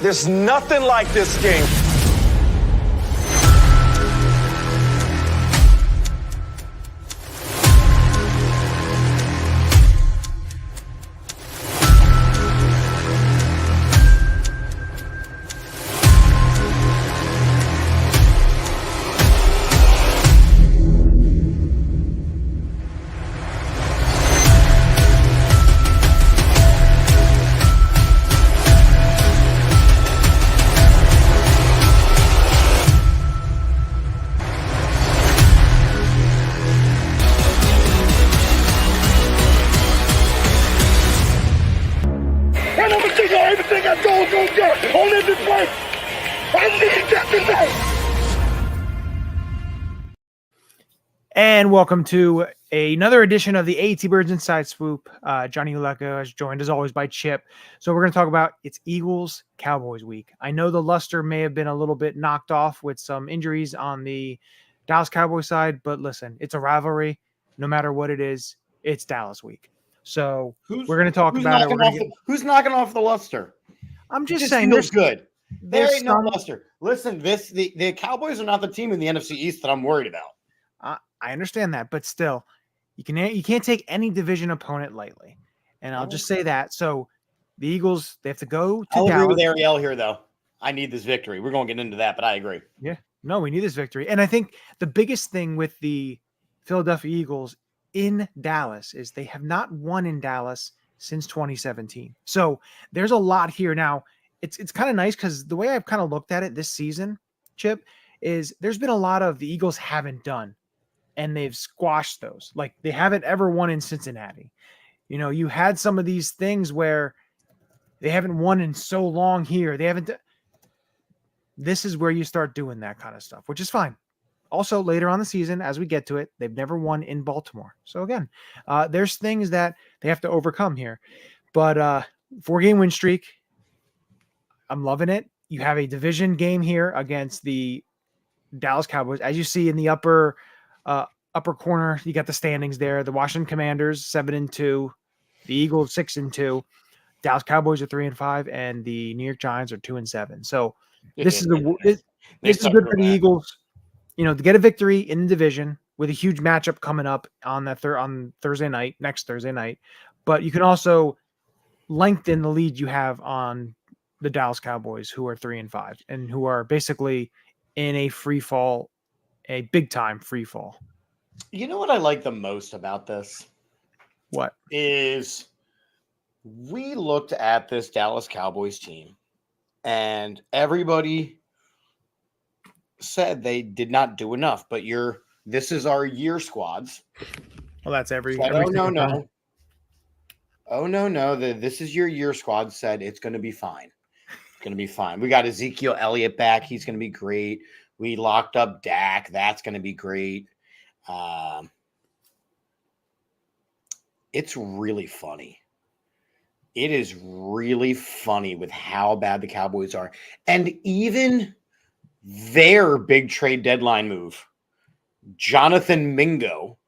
There's nothing like this game. And welcome to another edition of the AATBirds Inside Swoop. Johnny Ulecka is joined as always by Chip. So we're going to talk about it's Eagles Cowboys week. I know the luster may have been a little bit knocked off with some injuries on the Dallas Cowboys side, but listen, it's a rivalry. No matter what it is, it's Dallas week. So we're going to talk about it. Who's knocking off the luster? I'm just it saying, feels good. There ain't no some luster. Listen, the Cowboys are not the team in the NFC East that I'm worried about. I understand that, but still, you can't take any division opponent lightly, and I'll just say that. So, the Eagles, they have to go to Dallas. I'll agree with Ariel here, though. I need this victory. We're going to get into that, but I agree. Yeah, no, we need this victory, and I think the biggest thing with the Philadelphia Eagles in Dallas is they have not won in Dallas since 2017. So there's a lot here now. It's kind of nice because the way I've kind of looked at it this season, Chip, is there's been a lot of the Eagles haven't done. And they've squashed those. Like they haven't ever won in Cincinnati. You know, you had some of these things where they haven't won in so long here. They haven't. This is where you start doing that kind of stuff, which is fine. Also, later on the season, as we get to it, they've never won in Baltimore. So again, there's things that they have to overcome here. But 4-game win streak, I'm loving it. You have a division game here against the Dallas Cowboys. As you see in the upper corner, you got the standings there. The Washington Commanders 7-2, the Eagles 6-2, Dallas Cowboys are 3-5, and the New York Giants are 2-7. So this is good for the Eagles, you know, to get a victory in the division with a huge matchup coming up on that on next Thursday night. But you can also lengthen the lead you have on the Dallas Cowboys, who are 3-5 and who are basically in a free fall. A big time free fall. You know what I like the most about this? What? Is we looked at this Dallas Cowboys team and everybody said they did not do enough, but this is our year squads. Well, that's every no. Oh, no. This is your year squad said it's going to be fine. It's going to be fine. We got Ezekiel Elliott back. He's going to be great. We locked up Dak. That's going to be great. It's really funny. It is really funny with how bad the Cowboys are. And even their big trade deadline move, Jonathan Mingo,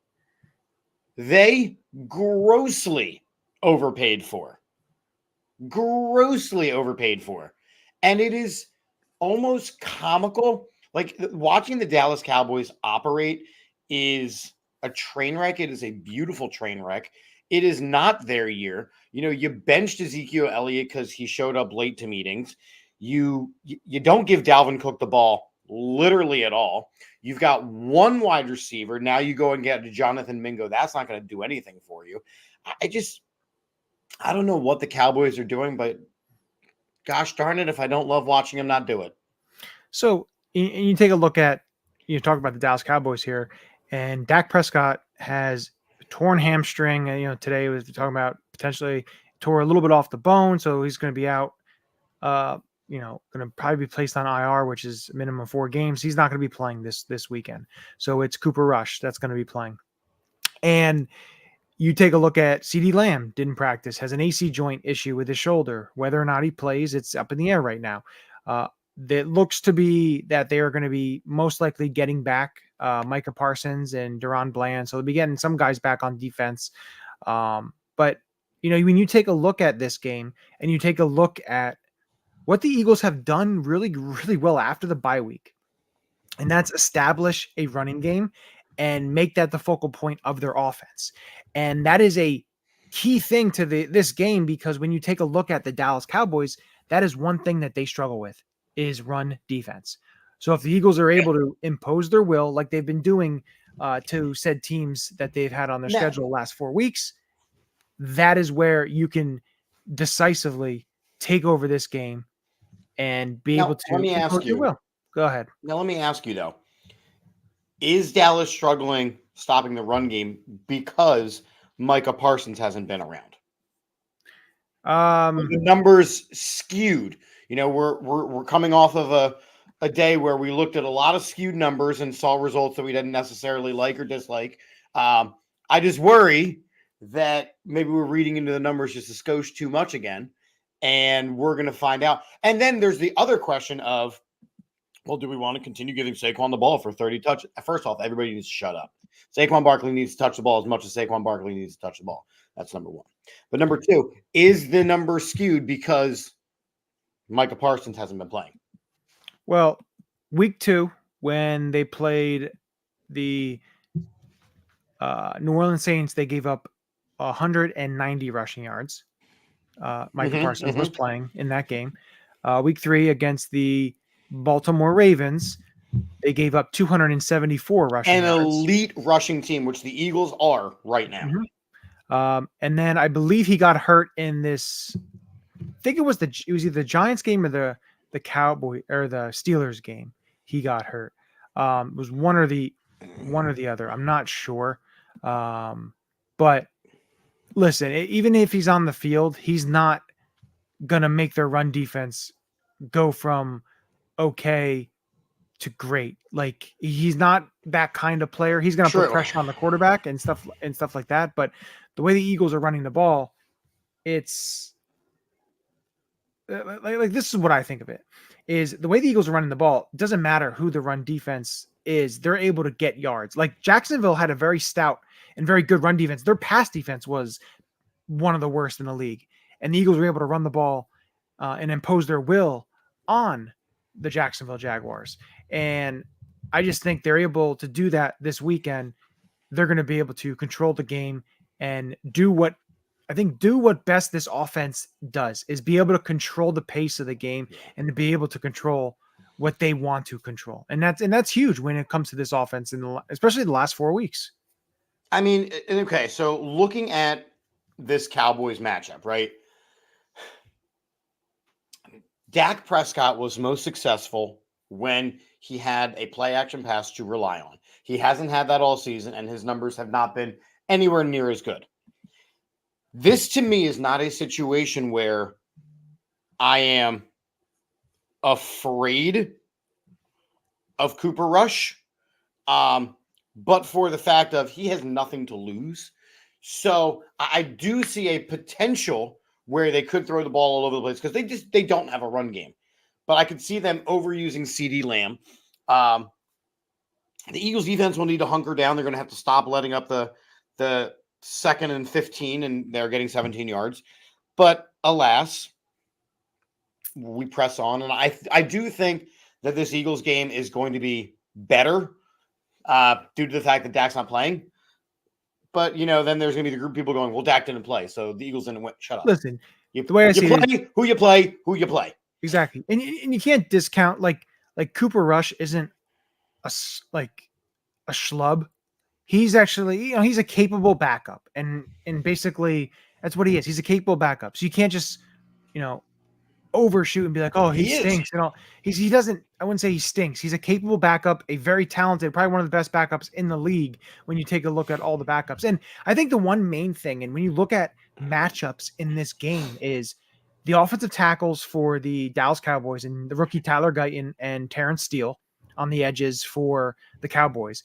they grossly overpaid for. And it is almost comical. Like watching the Dallas Cowboys operate is a train wreck. It is a beautiful train wreck. It is not their year. You know, you benched Ezekiel Elliott because he showed up late to meetings. You don't give Dalvin Cook the ball literally at all. You've got one wide receiver. Now you go and get Jonathan Mingo. That's not going to do anything for you. I don't know what the Cowboys are doing, but gosh darn it, if I don't love watching them not do it. So you take a look at, you talk about the Dallas Cowboys here, and Dak Prescott has a torn hamstring. You know, today was talking about potentially tore a little bit off the bone, so he's going to be out. Going to probably be placed on IR, which is a minimum of 4 games. He's not going to be playing this weekend. So it's Cooper Rush that's going to be playing. And you take a look at CeeDee Lamb, didn't practice, has an AC joint issue with his shoulder. Whether or not he plays, it's up in the air right now. It looks to be that they are going to be most likely getting back Micah Parsons and Deron Bland. So they'll be getting some guys back on defense. But, you know, when you take a look at this game and you take a look at what the Eagles have done really, really well after the bye week, and that's establish a running game and make that the focal point of their offense. And that is a key thing to this game, because when you take a look at the Dallas Cowboys, that is one thing that they struggle with is run defense. So if the Eagles are able to impose their will like they've been doing to said teams that they've had on their schedule the last 4 weeks, that is where you can decisively take over this game and be able to let me ask you. Will. Go ahead. Now, let me ask you, though. Is Dallas struggling stopping the run game because Micah Parsons hasn't been around? The numbers skewed. We're coming off of a day where we looked at a lot of skewed numbers and saw results that we didn't necessarily like or dislike. I just worry that maybe we're reading into the numbers just a skosh too much again, and we're going to find out. And then there's the other question of, well, do we want to continue giving Saquon the ball for 30 touches? First off, everybody needs to shut up. Saquon Barkley needs to touch the ball as much as Saquon Barkley needs to touch the ball. That's number one. But number two, is the number skewed because Micah Parsons hasn't been playing? Well, week 2, when they played the New Orleans Saints, they gave up 190 rushing yards. Micah Parsons was playing in that game. Week 3 against the Baltimore Ravens, they gave up 274 rushing yards. An elite rushing team, which the Eagles are right now. And then I believe he got hurt in this. I think it was either the Giants game or the Cowboy or the Steelers game. He got hurt. It was one or the other. I'm not sure. But listen, even if he's on the field, he's not gonna make their run defense go from okay to great. Like, he's not that kind of player. He's gonna put pressure on the quarterback and stuff like that. But the way the Eagles are running the ball, it's like this is what I think of it. Is the way the Eagles are running the ball, it doesn't matter who the run defense is, they're able to get yards. Like, Jacksonville had a very stout and very good run defense. Their pass defense was one of the worst in the league. And the Eagles were able to run the ball and impose their will on the Jacksonville Jaguars. And I just think they're able to do that this weekend. They're going to be able to control the game and do what best this offense does, is be able to control the pace of the game and to be able to control what they want to control. And that's huge when it comes to this offense, especially the last 4 weeks. I mean, okay, so looking at this Cowboys matchup, right? Dak Prescott was most successful when he had a play action pass to rely on. He hasn't had that all season, and his numbers have not been anywhere near as good. This, to me, is not a situation where I am afraid of Cooper Rush, but for the fact of he has nothing to lose. So I do see a potential where they could throw the ball all over the place because they don't have a run game. But I could see them overusing CeeDee Lamb. The Eagles defense will need to hunker down. They're going to have to stop letting up the 2nd and 15, and they're getting 17 yards. But alas, we press on. And I do think that this Eagles game is going to be better due to the fact that Dak's not playing. But, then there's going to be the group of people going, well, Dak didn't play, so the Eagles didn't win. Shut up. Listen, the way I see it, who you play. Exactly. And you can't discount, like Cooper Rush isn't a schlub. He's actually, he's a capable backup. And basically that's what he is. He's a capable backup. So you can't just, overshoot and be like, oh, he stinks. He doesn't, I wouldn't say he stinks. He's a capable backup, a very talented, probably one of the best backups in the league when you take a look at all the backups. And I think the one main thing, and when you look at matchups in this game, is the offensive tackles for the Dallas Cowboys and the rookie Tyler Guyton and Terrence Steele on the edges for the Cowboys.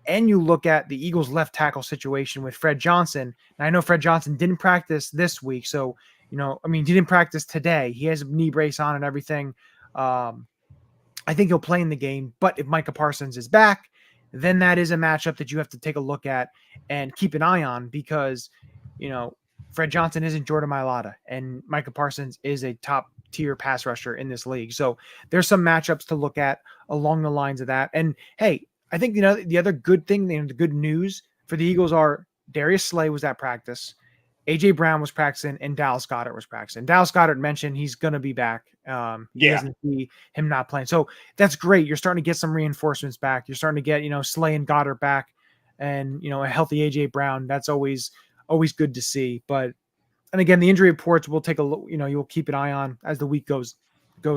And you look at the Eagles left tackle situation with Fred Johnson. And I know Fred Johnson didn't practice this week, so he didn't practice today. He has a knee brace on and everything. I think he'll play in the game. But if Micah Parsons is back, then that is a matchup that you have to take a look at and keep an eye on because, Fred Johnson isn't Jordan Mailata, and Micah Parsons is a top tier pass rusher in this league. So there's some matchups to look at along the lines of that. And hey, I think, the other good thing, the good news for the Eagles are Darius Slay was at practice. AJ Brown was practicing and Dallas Goedert was practicing. Dallas Goedert mentioned he's going to be back. He doesn't see him not playing. So that's great. You're starting to get some reinforcements back. You're starting to get, Slay and Goddard back and, a healthy AJ Brown. That's always good to see. But, and again, the injury reports we'll take a look, you'll keep an eye on as the week goes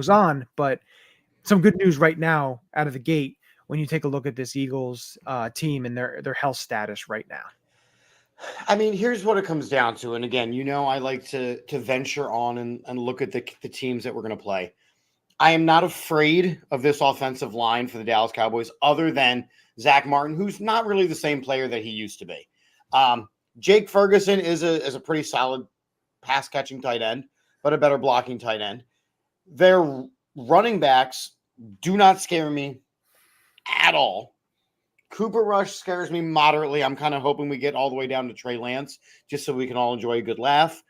on. But some good news right now out of the gate when you take a look at this Eagles team and their health status right now. I mean, here's what it comes down to. And again, I like to venture on and look at the teams that we're going to play. I am not afraid of this offensive line for the Dallas Cowboys other than Zach Martin, who's not really the same player that he used to be. Jake Ferguson is a pretty solid pass-catching tight end, but a better blocking tight end. Their running backs do not scare me at all. Cooper Rush scares me moderately. I'm kind of hoping we get all the way down to Trey Lance just so we can all enjoy a good laugh.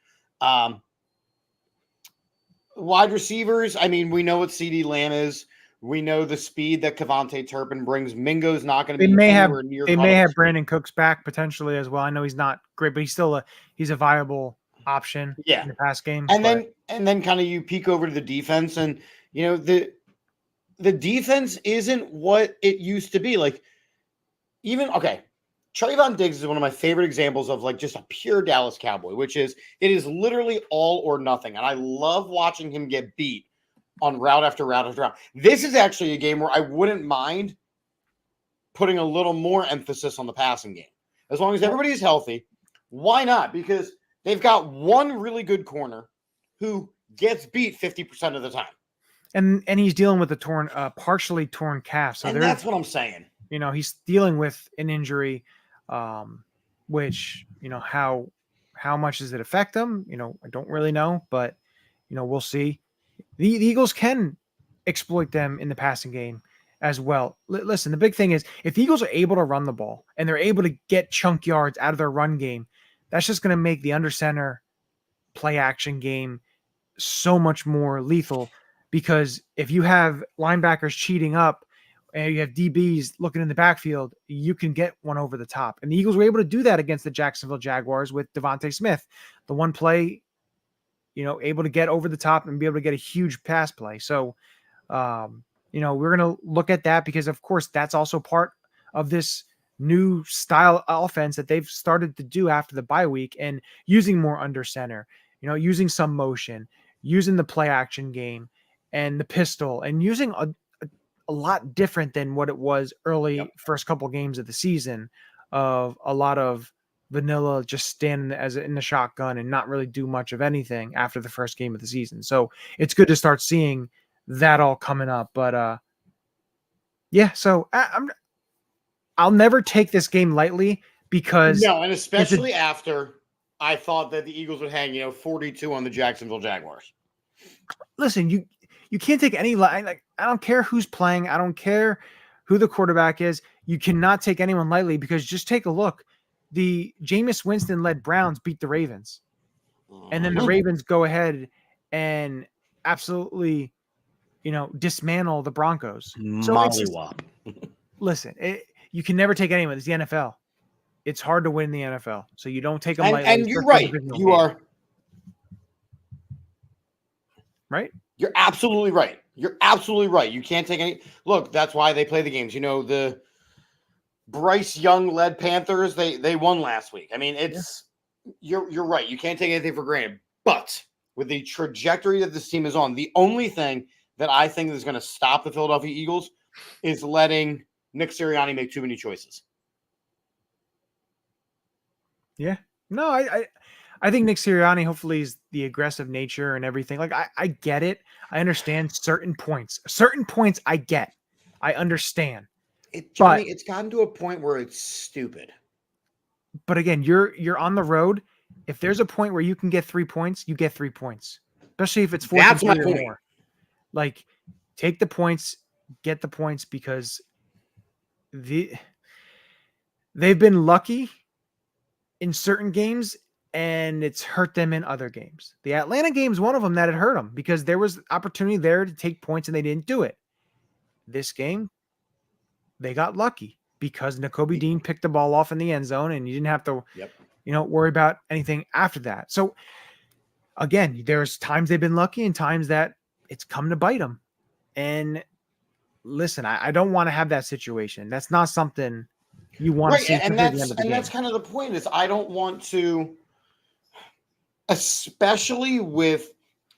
Wide receivers, I mean, we know what CeeDee Lamb is. We know the speed that Kevontae Turpin brings. Mingo's not going to be anywhere near. They may have Brandon Cooks back potentially as well. I know he's not great, but he's a viable option in the pass game. And then kind of you peek over to the defense, and the defense isn't what it used to be. Like, Trayvon Diggs is one of my favorite examples of like just a pure Dallas Cowboy, which is it is literally all or nothing. And I love watching him get beat on route after route after route. This is actually a game where I wouldn't mind putting a little more emphasis on the passing game. As long as everybody is healthy, why not? Because they've got one really good corner who gets beat 50% of the time. And he's dealing with a partially torn calf. So that's what I'm saying. He's dealing with an injury, which, how much does it affect him? I don't really know, but, we'll see. The Eagles can exploit them in the passing game as well. Listen, the big thing is if the Eagles are able to run the ball and they're able to get chunk yards out of their run game, that's just going to make the under center play action game so much more lethal, because if you have linebackers cheating up and you have DBs looking in the backfield, you can get one over the top. And the Eagles were able to do that against the Jacksonville Jaguars with Devontae Smith. The one play, able to get over the top and be able to get a huge pass play. So, we're going to look at that because, of course, that's also part of this new style offense that they've started to do after the bye week, and using more under center, using some motion, using the play action game and the pistol, and using a lot different than what it was early first couple games of the season of a lot of vanilla just standing in the shotgun and not really do much of anything after the first game of the season. So it's good to start seeing that all coming up. But so I'll never take this game lightly because and especially after I thought that the Eagles would hang 42 on the Jacksonville Jaguars. Listen, you can't take any I don't care who's playing. I don't care who the quarterback is. You cannot take anyone lightly because just take a look. The Jameis Winston-led Browns beat the Ravens. And then the Ravens go ahead and absolutely, dismantle the Broncos. Mollywop. Listen, you can never take anyone. It's the NFL. It's hard to win the NFL. So you don't take them lightly. And you're right. You are. Right? You're absolutely right. You're absolutely right. You can't take any. Look, that's why they play the games. The Bryce Young-led Panthers, they won last week. I mean, you're right. You can't take anything for granted. But with the trajectory that this team is on, the only thing that I think is going to stop the Philadelphia Eagles is letting Nick Sirianni make too many choices. Yeah. No, I think Nick Sirianni hopefully is the aggressive nature and everything. Like, I get it. I understand certain points. Certain points I get. I understand. Johnny, it's gotten to a point where it's stupid. But again, you're on the road. If there's a point where you can get 3 points, you get 3 points. Especially if it's 4 That's my point. More. Like, take the points, get the points, because they've been lucky in certain games, and it's hurt them in other games. The Atlanta game is one of them that it hurt them because there was opportunity there to take points and they didn't do it. This game, they got lucky because Nakobe Dean picked the ball off in the end zone and you didn't have to, worry about anything after that. So again, there's times they've been lucky and times that it's come to bite them. And listen, I don't want to have that situation. That's not something you want to see. And that's kind of the point is I don't want to, especially with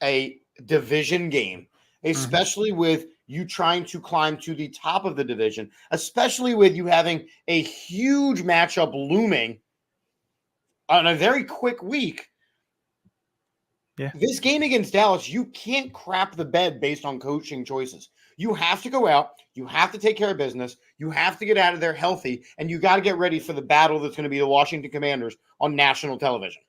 a division game, especially with you trying to climb to the top of the division, especially with you having a huge matchup looming on a very quick week. Yeah. This game against Dallas, you can't crap the bed based on coaching choices. You have to go out. You have to take care of business. You have to get out of there healthy, and you got to get ready for the battle that's going to be the Washington Commanders on national television.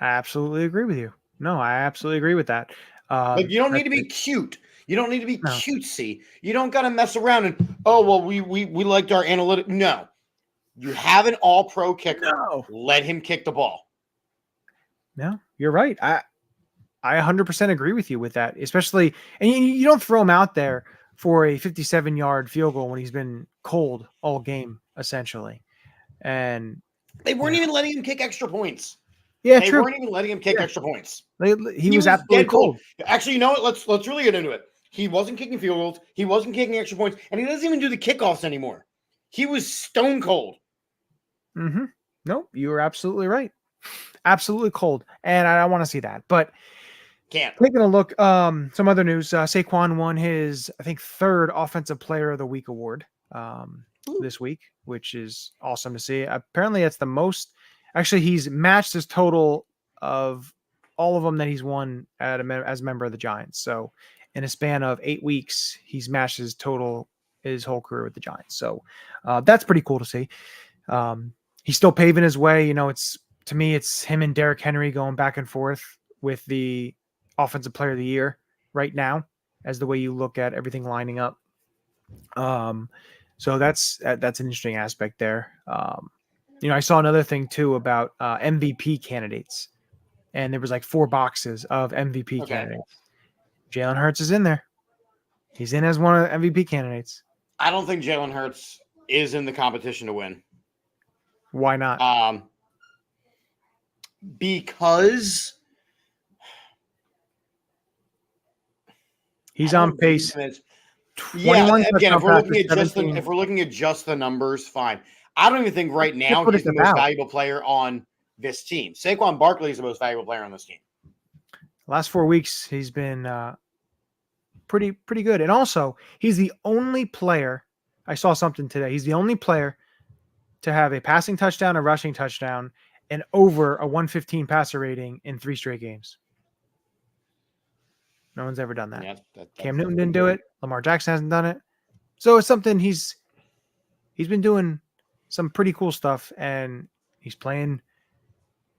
I absolutely agree with you. No, I absolutely agree with that. But you don't need to be cute. You don't need to be cutesy. You don't got to mess around and, we liked our analytic. No. You have an all-pro kicker. No. Let him kick the ball. No, you're right. I 100% agree with you with that, especially, and you don't throw him out there for a 57-yard field goal when he's been cold all game, essentially. And they weren't even letting him kick extra points. Yeah, they true. weren't even letting him kick extra points. He was absolutely cold. Actually, you know what? Let's really get into it. He wasn't kicking field goals. He wasn't kicking extra points, and he doesn't even do the kickoffs anymore. He was stone cold. Mm-hmm. No, you were absolutely right. Absolutely cold, and I don't want to see that. But taking a look, some other news. Saquon won his, I think, third Offensive Player of the Week award this week, which is awesome to see. Apparently, it's the most. Actually, he's matched his total of all of them that he's won as a member of the Giants. So, in a span of 8 weeks, he's matched his total his whole career with the Giants. So, that's pretty cool to see. He's still paving his way. To me, it's him and Derrick Henry going back and forth with the Offensive Player of the Year right now, as the way you look at everything lining up. So that's an interesting aspect there. I saw another thing too about MVP candidates, and there was like 4 boxes of MVP candidates. Jalen Hurts is in there. He's in as one of the MVP candidates. I don't think Jalen Hurts is in the competition to win. Why not? Because he's on pace. Yeah, again, if we're looking at just the numbers, fine. I don't even think right now he's the most valuable player on this team. Saquon Barkley is the most valuable player on this team. Last 4 weeks, he's been pretty good. And also, he's the only player, I saw something today, he's the only player to have a passing touchdown, a rushing touchdown, and over a 115 passer rating in 3 straight games. No one's ever done that. Yeah, Cam Newton didn't do it. Lamar Jackson hasn't done it. So it's something he's been doing some pretty cool stuff, and he's playing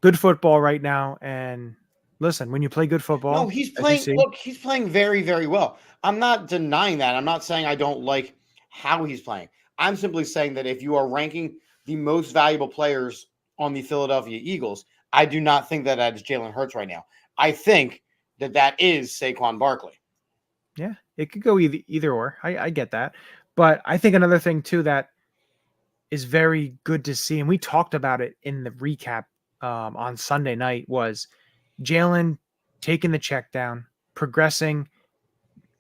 good football right now. And listen, when you play good football, he's playing very, very well. I'm not denying that. I'm not saying I don't like how he's playing. I'm simply saying that if you are ranking the most valuable players on the Philadelphia Eagles, I do not think that is Jalen Hurts right now. I think that is Saquon Barkley. Yeah, it could go either or. I get that. But I think another thing too that is very good to see, and we talked about it in the recap on Sunday night, was Jalen taking the check down, progressing,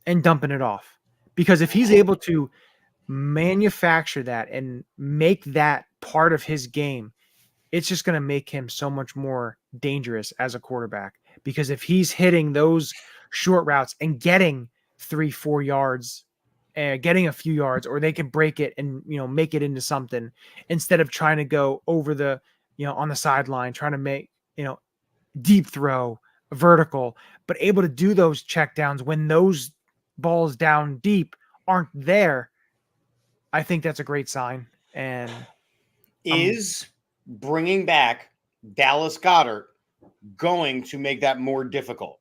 and dumping it off. Because if he's able to manufacture that and make that part of his game, it's just going to make him so much more dangerous as a quarterback. Because if he's hitting those short routes and getting 3-4 yards, getting a few yards, or they can break it and make it into something instead of trying to go over the on the sideline, trying to make deep throw, vertical, but able to do those check downs when those balls down deep aren't there. I think that's a great sign. And is bringing back Dallas Goedert going to make that more difficult?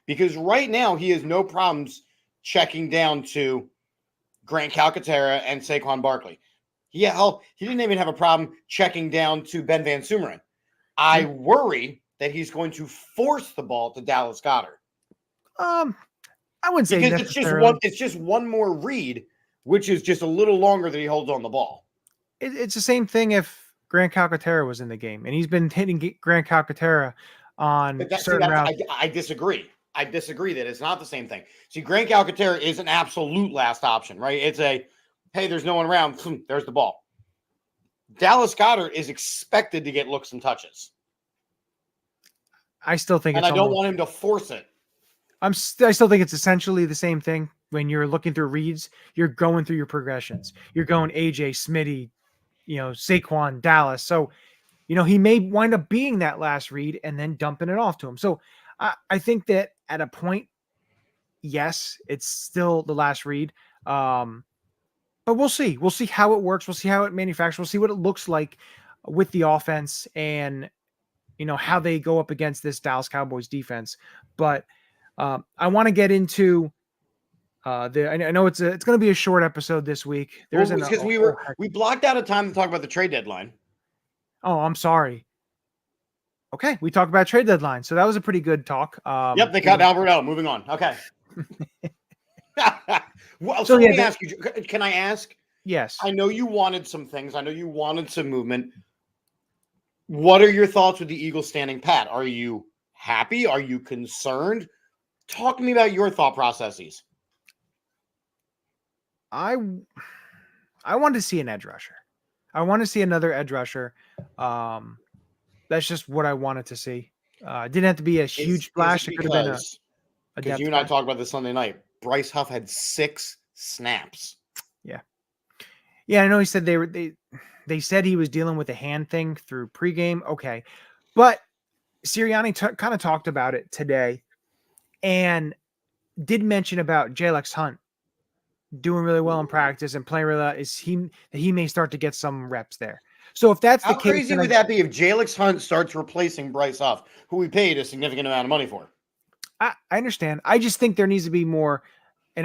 Because right now he has no problems checking down to Grant Calcaterra and Saquon Barkley. He didn't even have a problem checking down to Ben Van Sumeren. I worry that he's going to force the ball to Dallas Goedert. I wouldn't say Because necessarily. it's just one more read, which is just a little longer that he holds on the ball. It's the same thing if Grant Calcaterra was in the game, and he's been hitting Grant Calcaterra on certain routes. I disagree. I disagree that it's not the same thing. See, Grant Calcaterra is an absolute last option, right? It's a, hey, there's no one around. There's the ball. Dallas Goedert is expected to get looks and touches. I still think and I don't want him to force it. I still think it's essentially the same thing. When you're looking through reads, you're going through your progressions. You're going AJ, Smitty, Saquon, Dallas. So, he may wind up being that last read and then dumping it off to him. So I think that at a point, yes, it's still the last read. But we'll see. We'll see how it works. We'll see how it manufactures. We'll see what it looks like with the offense and, how they go up against this Dallas Cowboys defense. But I want to get into I know it's going to be a short episode this week. Because we blocked out a time to talk about the trade deadline. Oh, I'm sorry. Okay, we talked about trade deadline, so that was a pretty good talk. Yep, they cut Albert out. Moving on. Okay. Well, so let me ask you. Can I ask? Yes. I know you wanted some things. I know you wanted some movement. What are your thoughts with the Eagles standing pat? Are you happy? Are you concerned? Talk to me about your thought processes. I want to see an edge rusher. I want to see another edge rusher. That's just what I wanted to see. It didn't have to be a huge splash. It could have been a because you and I talked about this Sunday night. Bryce Huff had 6 snaps. Yeah, I know he said they said he was dealing with a hand thing through pregame. Okay. But Sirianni kind of talked about it today and did mention about Jalex Hunt doing really well in practice and playing really well. He may start to get some reps there. So if that's the case, how crazy would that be if Jalex Hunt starts replacing Bryce Huff, who we paid a significant amount of money for? I understand. I just think there needs to be an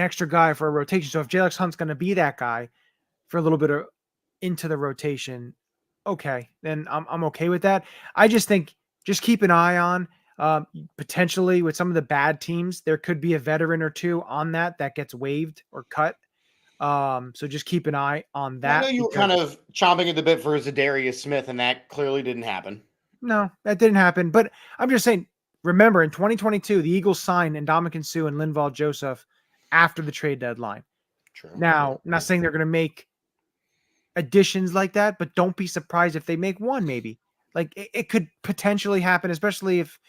extra guy for a rotation. So if Jalex Hunt's going to be that guy for a little bit of into the rotation, okay, then I'm okay with that. I just think just keep an eye on potentially with some of the bad teams, there could be a veteran or two on that gets waived or cut. So just keep an eye on that. I know you were kind of chomping at the bit for Zadarius Smith, and that clearly didn't happen. No, that didn't happen. But I'm just saying, remember in 2022, the Eagles signed Ndamukong Suh and Linval Joseph after the trade deadline. True. Now, I'm not saying they're going to make additions like that, but don't be surprised if they make one, maybe. Like it could potentially happen, especially if,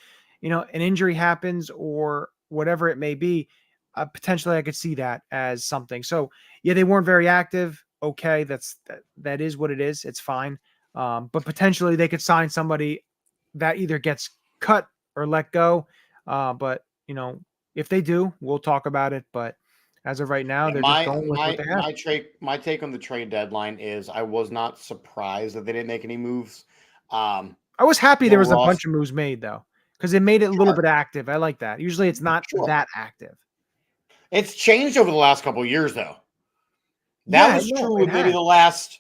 an injury happens or whatever it may be. Potentially I could see that as something. So yeah, they weren't very active. Okay. That is what it is. It's fine. But potentially they could sign somebody that either gets cut or let go. But if they do, we'll talk about it. But as of right now, they're just going with what they have. My take on the trade deadline is I was not surprised that they didn't make any moves. I was happy there was a bunch of moves made though, because it made it a little bit active. I like that. Usually it's not that active. It's changed over the last couple of years though. That was true with maybe the last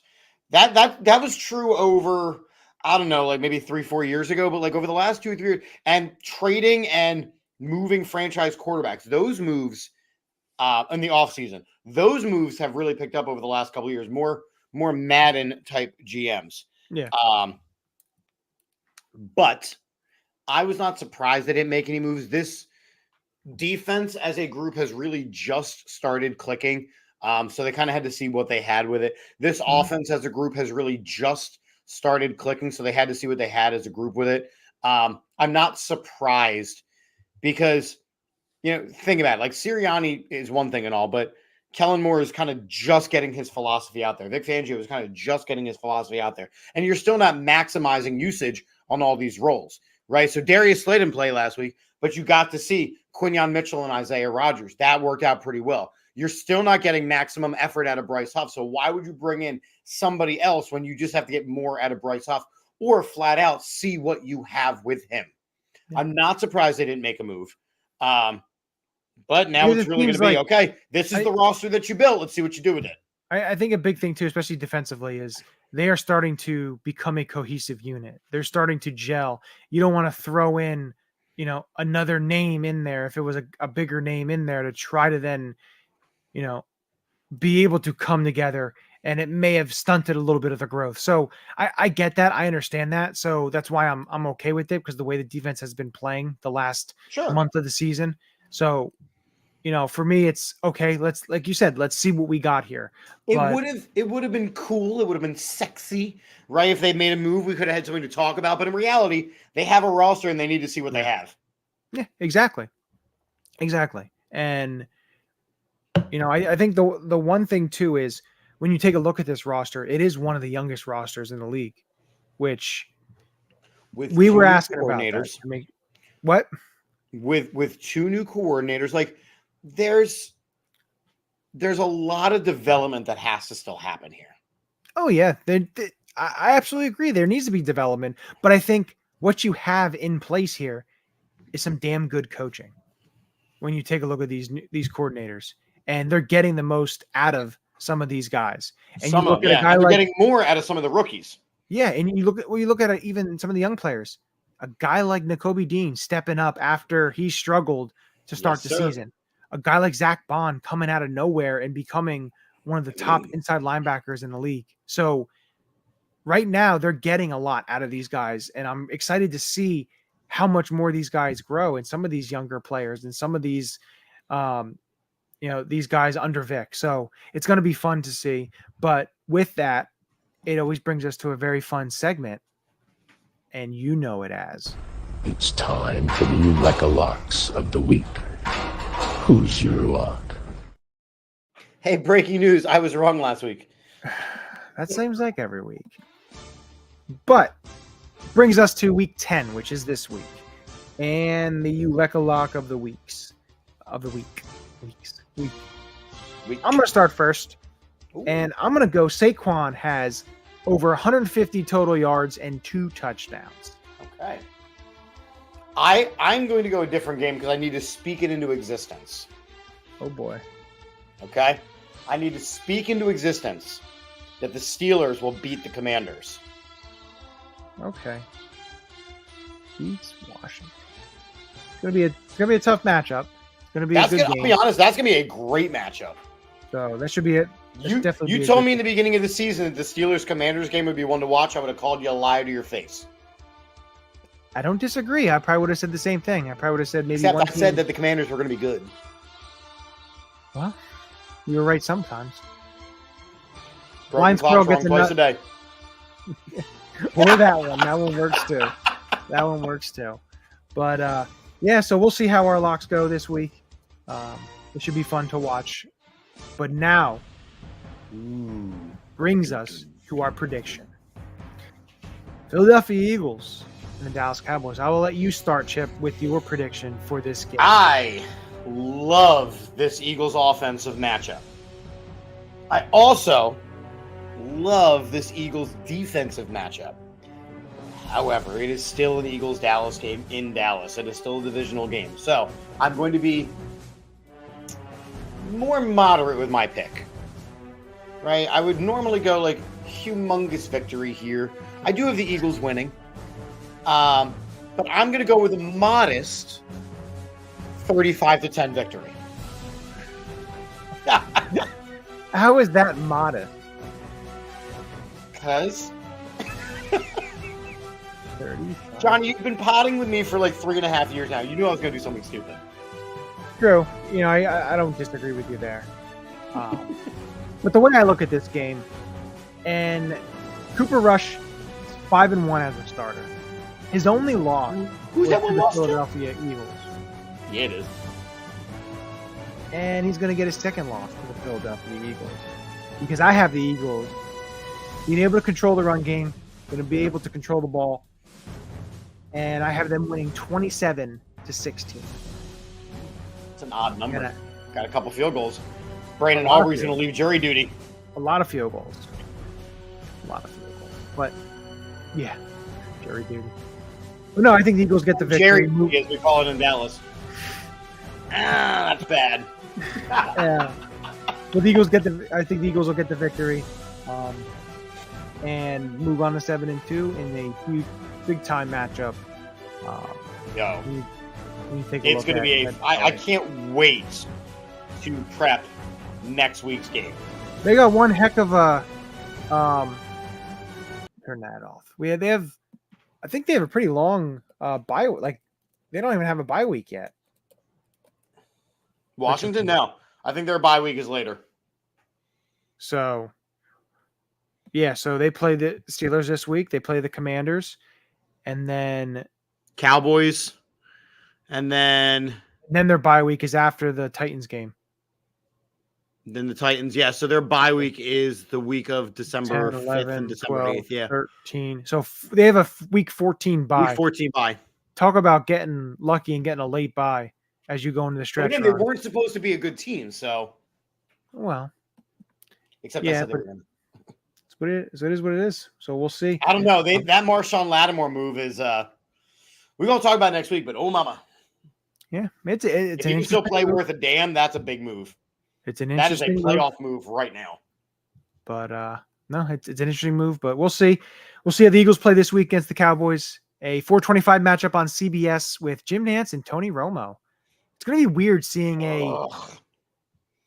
that was true over, I don't know, like maybe 3-4 years ago, but like over the last 2 or 3 years, and trading and moving franchise quarterbacks, those moves in the offseason, those moves have really picked up over the last couple of years. More Madden type GMs. Yeah. But I was not surprised they didn't make any moves. This defense as a group has really just started clicking. So they kind of had to see what they had with it. This offense as a group has really just started clicking. So they had to see what they had as a group with it. I'm not surprised because, think about it. Like Sirianni is one thing and all, but Kellen Moore is kind of just getting his philosophy out there. Vic Fangio is kind of just getting his philosophy out there. And you're still not maximizing usage on all these roles, right? So Darius Slay didn't play last week, but you got to see Quinyon Mitchell and Isaiah Rodgers. That worked out pretty well. You're still not getting maximum effort out of Bryce Huff. So why would you bring in somebody else when you just have to get more out of Bryce Huff or flat out see what you have with him? Yeah. I'm not surprised they didn't make a move. But now it's really going to be, okay, this is the roster that you built. Let's see what you do with it. I think a big thing too, especially defensively, is they are starting to become a cohesive unit. They're starting to gel. You don't want to throw in, another name in there if it was a bigger name in there to try to then, be able to come together, and it may have stunted a little bit of the growth. So I get that. I understand that. So that's why I'm okay with it, because the way the defense has been playing the last Sure. month of the season. So, for me, it's okay. Like you said, let's see what we got here. It would have been cool. It would have been sexy, right? If they made a move, we could have had something to talk about. But in reality, they have a roster and they need to see what they have. Yeah, exactly. And I think the one thing too is when you take a look at this roster, it is one of the youngest rosters in the league, which we were asking about that. What? With 2 new coordinators, like there's a lot of development that has to still happen here. Oh yeah, I absolutely agree. There needs to be development, but I think what you have in place here is some damn good coaching. When you take a look at these coordinators, and they're getting the most out of some of these guys, and you look at a guy like getting more out of some of the rookies. Yeah, and you look at it, even some of the young players. A guy like Nakobe Dean stepping up after he struggled to start the season. A guy like Zach Bond coming out of nowhere and becoming one of the top inside linebackers in the league. So right now they're getting a lot out of these guys, and I'm excited to see how much more these guys grow, and some of these younger players and some of these, these guys under Vic. So it's going to be fun to see. But with that, it always brings us to a very fun segment, and you know it as. It's time for the Ulecka locks of the week. Who's your lock? Hey, breaking news. I was wrong last week. That seems like every week. But brings us to week 10, which is this week. And the Ulecka lock of the weeks. I'm going to start first. Ooh. And I'm going to go Saquon has over 150 total yards and 2 touchdowns. Okay. I'm going to go a different game because I need to speak it into existence. Oh, boy. Okay? I need to speak into existence that the Steelers will beat the Commanders. Okay. Beats Washington. It's gonna be a tough matchup. It's gonna be a good game. I'll be honest, that's gonna be a great matchup. So that should be it. You told me in the beginning of the season that the Steelers Commanders game would be one to watch. I would have called you a liar to your face. I don't disagree. I probably would have said the same thing. I probably would have said maybe Except I said that the Commanders were going to be good. Well, you were right sometimes. Lions Squirrel gets twice a day. Or that one. That one works too. But yeah, so we'll see how our locks go this week. It should be fun to watch. But now brings us to our prediction. Philadelphia Eagles and the Dallas Cowboys. I will let you start, Chip, with your prediction for this game. I love this Eagles offensive matchup. I also love this Eagles defensive matchup. However, it is still an Eagles-Dallas game in Dallas. It is still a divisional game. So I'm going to be more moderate with my pick. Right? I would normally go like humongous victory here. I do have the Eagles winning. But I'm going to go with a modest 35-10 victory. How is that modest? Because 35. John, you've been potting with me for like 3.5 years now. You knew I was going to do something stupid. True. You know, I don't disagree with you there. But the way I look at this game, and Cooper Rush is 5-1 as a starter. His only loss Who's that was one to the lost to? Philadelphia Eagles. Yeah, it is. And he's going to get his second loss to the Philadelphia Eagles. Because I have the Eagles being able to control the run game, going to be able to control the ball, and I have them winning 27-16. It's an odd number. Yeah. Got a couple field goals. Brandon A lot of Aubrey's going to leave jury duty. A lot of field goals. But, yeah, jury duty. But no, I think the Eagles get the victory. Jerry duty, as we call it in Dallas. That's bad. Yeah. But the Eagles I think the Eagles will get the victory. and move on to 7-2 in a huge, big-time matchup. Yo, when you take a it's look going to at be I can't wait to prep next week's game. They got one heck of a turn that off. I think they have a pretty long bye. Like they don't even have a bye week yet. Washington, no. I think their bye week is later. So, yeah. So they play the Steelers this week. They play the Commanders, and then Cowboys, and then their bye week is after the Titans game. Then the Titans, yeah. So their bye week is the week of December 10, 5th 11, and December 12, 8th. Yeah. 13. So they have a week 14 bye. Week 14 bye. Talk about getting lucky and getting a late bye as you go into the But stretch. again, they weren't supposed to be a good team, so. Well, Except yeah, that's what they were. it's what it is. It is what it is. So we'll see. I don't know. That Marshawn Lattimore move is we're gonna talk about it next week, but oh mama. Yeah, it's If you can still play worth a damn, that's a big move. It's an That is a interesting playoff move right now. But no, it's an interesting move. But we'll see. We'll see how the Eagles play this week against the Cowboys. A 4:25 matchup on CBS with Jim Nantz and Tony Romo. It's gonna be weird seeing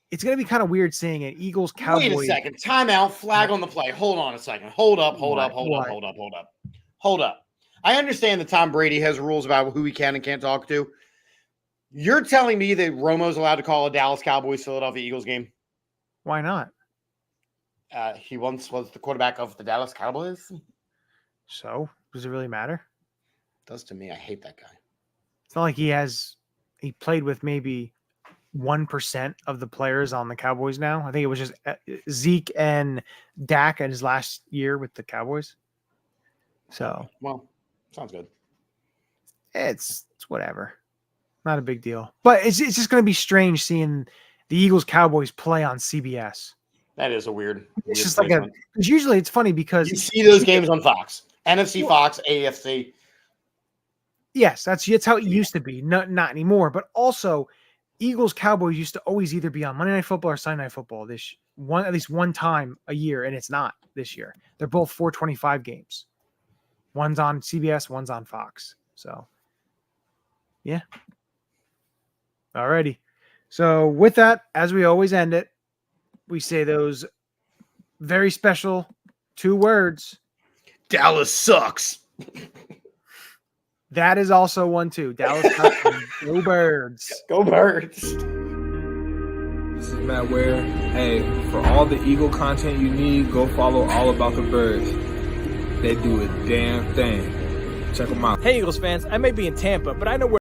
It's gonna be kind of weird seeing an Eagles Cowboys. Wait a second. Timeout. Flag on the play. Hold on a second. Hold up. I understand that Tom Brady has rules about who he can and can't talk to. You're telling me that Romo's allowed to call a Dallas Cowboys Philadelphia Eagles game? Why not? He once was the quarterback of the Dallas Cowboys. So does it really matter? Does to me. I hate that guy. It's not like he played with maybe 1% of the players on the Cowboys now. I think it was just Zeke and Dak at his last year with the Cowboys. So Well, sounds good. it's whatever. Not a big deal. But it's just going to be strange seeing the Eagles Cowboys play on CBS. That is a weird. It's just like because usually it's funny because you see those games on Fox, NFC, Fox, AFC. Yes, that's how it used to be. Not anymore. But also, Eagles Cowboys used to always either be on Monday Night Football or Sunday Night Football at least one time a year, and it's not this year. They're both 4:25 games. One's on CBS, one's on Fox. So, yeah. Alrighty. So with that, as we always end it, we say those very special 2 words. Dallas sucks. That is also one too. Dallas sucks. Go Birds. Go Birds. This is Matt Ware. Hey, for all the Eagle content you need, go follow All About the Birds. They do a damn thing. Check them out. Hey, Eagles fans, I may be in Tampa, but I know where